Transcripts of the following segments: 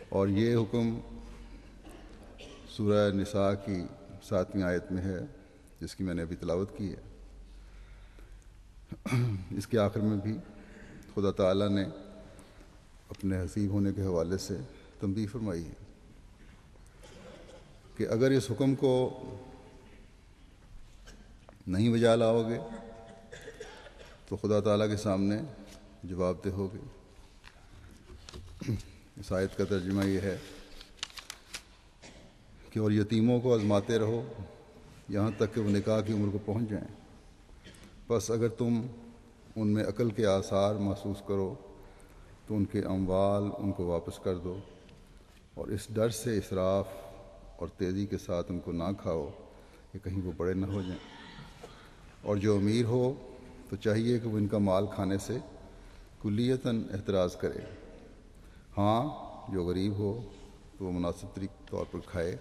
اور یہ حکم سورہ نساء کی 7ویں آیت میں ہے، جس کی میں نے ابھی تلاوت کی ہے۔ اس کے آخر میں بھی خدا تعالیٰ نے اپنے حسیب ہونے کے حوالے سے تنبیہ فرمائی ہے کہ اگر اس حکم کو نہیں بجا لاؤ گے تو خدا تعالیٰ کے سامنے جواب دہ ہوگے۔ اس آیت کا ترجمہ یہ ہے کہ اور یتیموں کو آزماتے رہو یہاں تک کہ وہ نکاح کی عمر کو پہنچ جائیں، بس اگر تم ان میں عقل کے آثار محسوس کرو تو ان کے اموال ان کو واپس کر دو، اور اس ڈر سے اسراف اور تیزی کے ساتھ ان کو نہ کھاؤ کہ کہیں وہ بڑے نہ ہو جائیں۔ اور جو امیر ہو تو چاہیے کہ وہ ان کا مال کھانے سے کلیتاً احتراز کرے، ہاں جو غریب ہو تو وہ مناسب طور پر کھائے۔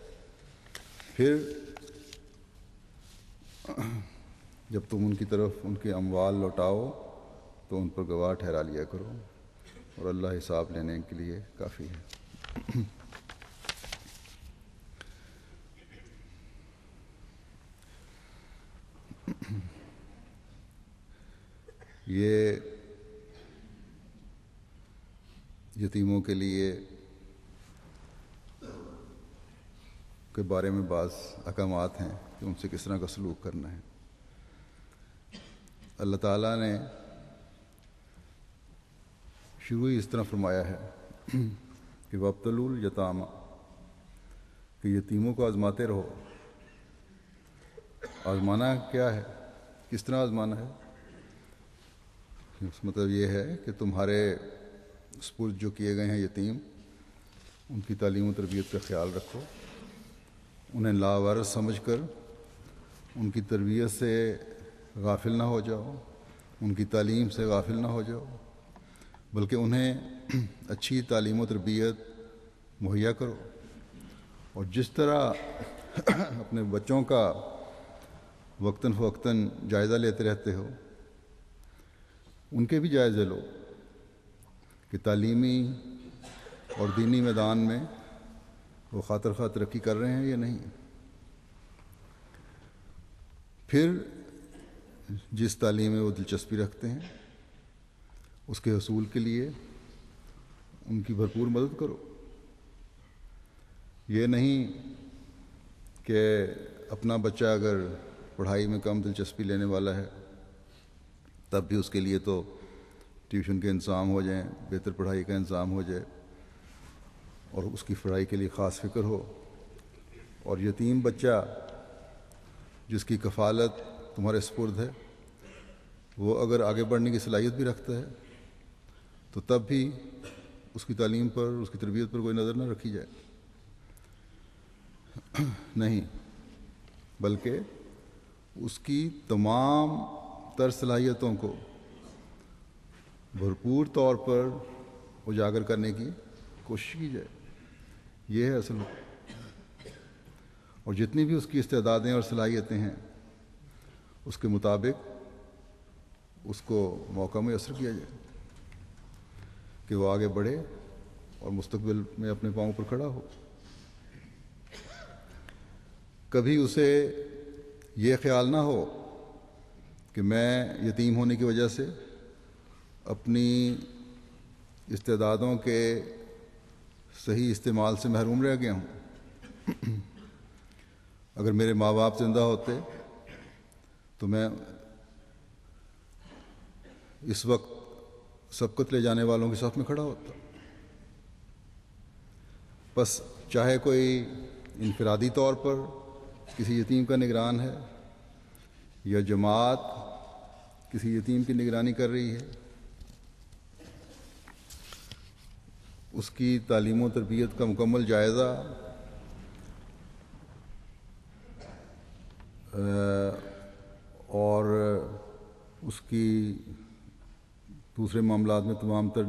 پھر جب تم ان کی طرف ان کے اموال لوٹاؤ تو ان پر گواہ ٹھہرا لیا کرو، اور اللہ حساب لینے کے لیے کافی ہے۔ یہ یتیموں کے لیے کے بارے میں بعض احکامات ہیں کہ ان سے کس طرح کا سلوک کرنا ہے۔ اللہ تعالیٰ نے شروع ہی اس طرح فرمایا ہے کہ وابتلوا الیتامی، کہ یتیموں کو آزماتے رہو۔ آزمانا کیا ہے؟ کس طرح آزمانا ہے؟ اس مطلب یہ ہے کہ تمہارے سپرد جو کیے گئے ہیں یتیم، ان کی تعلیم و تربیت کا خیال رکھو، انہیں لاوارث سمجھ کر ان کی تربیت سے غافل نہ ہو جاؤ، ان کی تعلیم سے غافل نہ ہو جاؤ، بلکہ انہیں اچھی تعلیم و تربیت مہیا کرو۔ اور جس طرح اپنے بچوں کا وقتاً فوقتاً جائزہ لیتے رہتے ہو، ان کے بھی جائزے لو کہ تعلیمی اور دینی میدان میں وہ خاطر خواہ ترقی کر رہے ہیں یا نہیں۔ پھر جس تعلیم میں وہ دلچسپی رکھتے ہیں اس کے حصول کے لیے ان کی بھرپور مدد کرو۔ یہ نہیں کہ اپنا بچہ اگر پڑھائی میں کم دلچسپی لینے والا ہے تب بھی اس کے لیے تو ٹیوشن کے انتظام ہو جائیں، بہتر پڑھائی کا انتظام ہو جائے اور اس کی پڑھائی کے لیے خاص فکر ہو۔ اور یتیم بچہ جس کی کفالت تمہارے سپرد ہے، وہ اگر آگے بڑھنے کی صلاحیت بھی رکھتا ہے تو تب بھی اس کی تعلیم پر، اس کی تربیت پر کوئی نظر نہ رکھی جائے، نہیں، بلکہ اس کی تمام تر صلاحیتوں کو بھرپور طور پر اجاگر کرنے کی کوشش کی جائے۔ یہ ہے اصل۔ اور جتنی بھی اس کی استعدادیں اور صلاحیتیں ہیں اس کے مطابق اس کو موقع میسر کیا جائے کہ وہ آگے بڑھے اور مستقبل میں اپنے پاؤں پر کھڑا ہو۔ کبھی اسے یہ خیال نہ ہو کہ میں یتیم ہونے کی وجہ سے اپنی استعدادوں کے صحیح استعمال سے محروم رہ گیا ہوں۔ اگر میرے ماں باپ زندہ ہوتے تو میں اس وقت سبقت لے جانے والوں کے صف میں کھڑا ہوتا۔ بس چاہے کوئی انفرادی طور پر کسی یتیم کا نگران ہے یا جماعت کسی یتیم کی نگرانی کر رہی ہے، اس کی تعلیم و تربیت کا مکمل جائزہ اور اس کی دوسرے معاملات میں تمام تر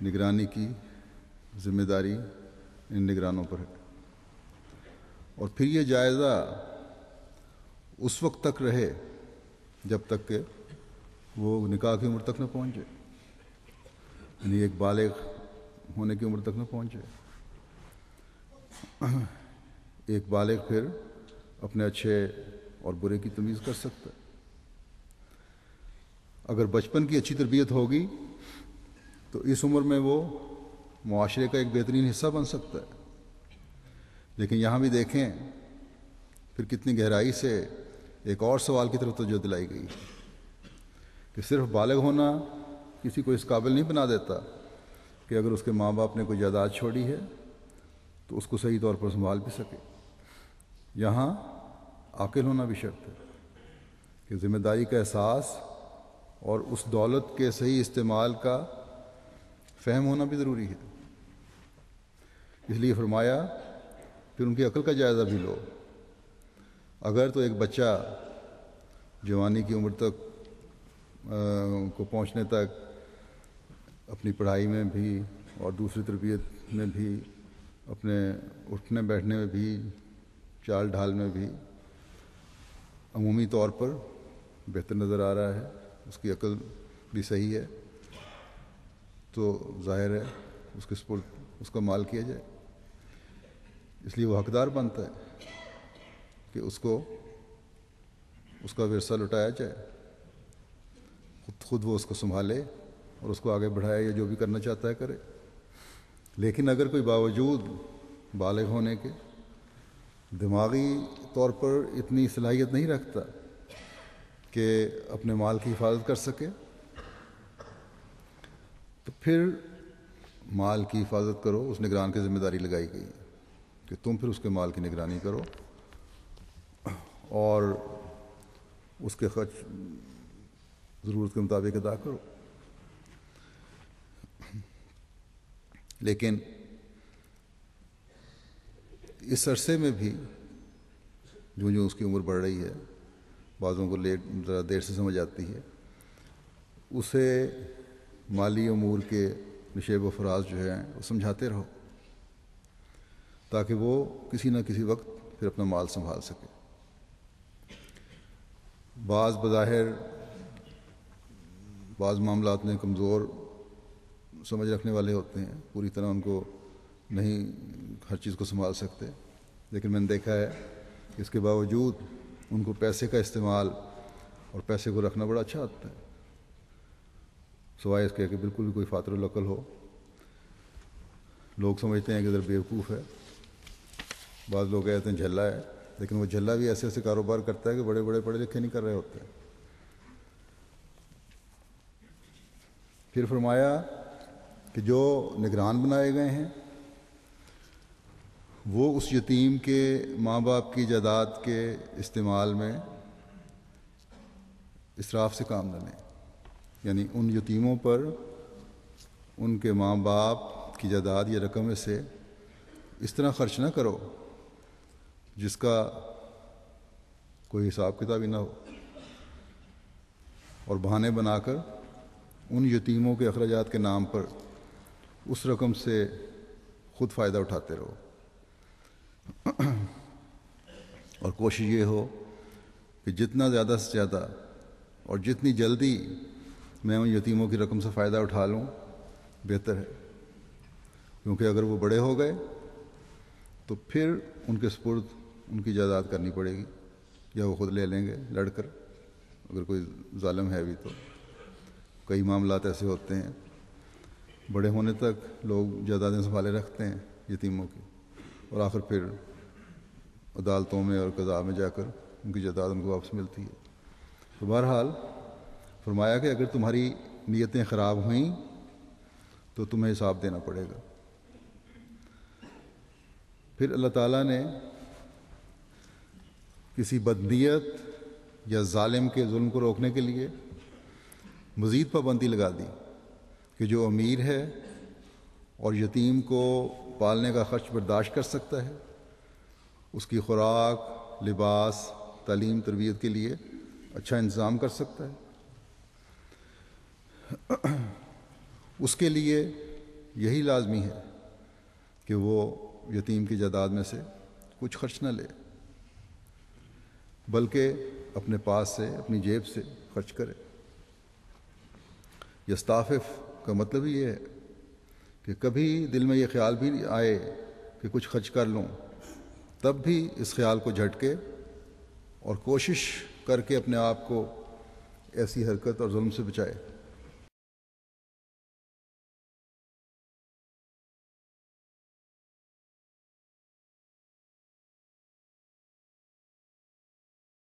نگرانی کی ذمہ داری ان نگرانوں پر ہے۔ اور پھر یہ جائزہ اس وقت تک رہے جب تک کہ وہ نکاح کی عمر تک نہ پہنچ جائے، یعنی ایک بالغ ہونے کی عمر تک نہ پہنچ جائے۔ ایک بالغ پھر اپنے اچھے اور برے کی تمیز کر سکتا ہے۔ اگر بچپن کی اچھی تربیت ہوگی تو اس عمر میں وہ معاشرے کا ایک بہترین حصہ بن سکتا ہے۔ لیکن یہاں بھی دیکھیں پھر کتنی گہرائی سے ایک اور سوال کی طرف توجہ دلائی گئی کہ صرف بالغ ہونا کسی کو اس قابل نہیں بنا دیتا کہ اگر اس کے ماں باپ نے کوئی جائیداد چھوڑی ہے تو اس کو صحیح طور پر سنبھال بھی سکے۔ یہاں عاقل ہونا بھی شرط ہے کہ ذمہ داری کا احساس اور اس دولت کے صحیح استعمال کا فہم ہونا بھی ضروری ہے۔ اس لیے فرمایا پھر ان کی عقل کا جائزہ بھی لو۔ اگر تو ایک بچہ جوانی کی عمر تک کو پہنچنے تک اپنی پڑھائی میں بھی اور دوسری تربیت میں بھی، اپنے اٹھنے بیٹھنے میں بھی، چال ڈھال میں بھی عمومی طور پر بہتر نظر آ رہا ہے، اس کی عقل بھی صحیح ہے، تو ظاہر ہے اس کے سپرد اس کا مال کیا جائے۔ اس لیے وہ حقدار بنتا ہے کہ اس کو اس کا ورثہ لوٹایا جائے، خود وہ اس کو سنبھالے اور اس کو آگے بڑھائے یا جو بھی کرنا چاہتا ہے کرے۔ لیکن اگر کوئی باوجود بالغ ہونے کے دماغی طور پر اتنی صلاحیت نہیں رکھتا کہ اپنے مال کی حفاظت کر سکے، تو پھر مال کی حفاظت کرو، اس نگران کی ذمہ داری لگائی گئی ہے کہ تم پھر اس کے مال کی نگرانی کرو اور اس کے خرچ ضرورت کے مطابق ادا کرو۔ لیکن اس عرصے میں بھی جو اس کی عمر بڑھ رہی ہے، بعضوں کو ذرا دیر سے سمجھ آتی ہے، اسے مالی امور کے نشیب و فراز جو ہیں وہ سمجھاتے رہو تاکہ وہ کسی نہ کسی وقت پھر اپنا مال سنبھال سکے۔ بظاہر بعض معاملات میں کمزور سمجھ رکھنے والے ہوتے ہیں، پوری طرح ان کو نہیں ہر چیز کو سنبھال سکتے، لیکن میں نے دیکھا ہے کہ اس کے باوجود ان کو پیسے کا استعمال اور پیسے کو رکھنا بڑا اچھا آتا ہے، سوائے اس کے کہ بالکل بھی کوئی فاتر العقل ہو۔ لوگ سمجھتے ہیں کہ ادھر بیوقوف ہے، بعض لوگ کہتے ہیں جھلا ہے، لیکن وہ جھلا بھی ایسے ایسے کاروبار کرتا ہے کہ بڑے بڑے پڑھے لکھے نہیں کر رہے ہوتے ہیں۔ پھر فرمایا کہ جو نگران بنائے گئے ہیں وہ اس یتیم کے ماں باپ کی جائیداد کے استعمال میں اسراف سے کام نہ لیں، یعنی ان یتیموں پر ان کے ماں باپ کی جائیداد یا رقم میں سے اس طرح خرچ نہ کرو جس کا کوئی حساب کتاب ہی نہ ہو، اور بہانے بنا کر ان یتیموں کے اخراجات کے نام پر اس رقم سے خود فائدہ اٹھاتے رہو، اور کوشش یہ ہو کہ جتنا زیادہ سے زیادہ اور جتنی جلدی میں ان یتیموں کی رقم سے فائدہ اٹھا لوں بہتر ہے، کیونکہ اگر وہ بڑے ہو گئے تو پھر ان کے سپرد ان کی جائیداد کرنی پڑے گی، یا وہ خود لے لیں گے لڑ کر، اگر کوئی ظالم ہے بھی تو۔ کئی معاملات ایسے ہوتے ہیں، بڑے ہونے تک لوگ جائیدادیں سنبھالے رکھتے ہیں یتیموں کی، اور آخر پھر عدالتوں میں اور قضاء میں جا کر ان کی جائیداد ان کو واپس ملتی ہے۔ تو بہرحال فرمایا کہ اگر تمہاری نیتیں خراب ہوئیں تو تمہیں حساب دینا پڑے گا۔ پھر اللہ تعالیٰ نے کسی بدنیت یا ظالم کے ظلم کو روکنے کے لیے مزید پابندی لگا دی کہ جو امیر ہے اور یتیم کو پالنے کا خرچ برداشت کر سکتا ہے، اس کی خوراک، لباس، تعلیم، تربیت کے لیے اچھا انتظام کر سکتا ہے، اس کے لیے یہی لازمی ہے کہ وہ یتیم کی جائیداد میں سے کچھ خرچ نہ لے، بلکہ اپنے پاس سے، اپنی جیب سے خرچ کرے۔ یستعفف کا مطلب یہ ہے کہ کبھی دل میں یہ خیال بھی آئے کہ کچھ خرچ کر لوں، تب بھی اس خیال کو جھٹکے اور کوشش کر کے اپنے آپ کو ایسی حرکت اور ظلم سے بچائے۔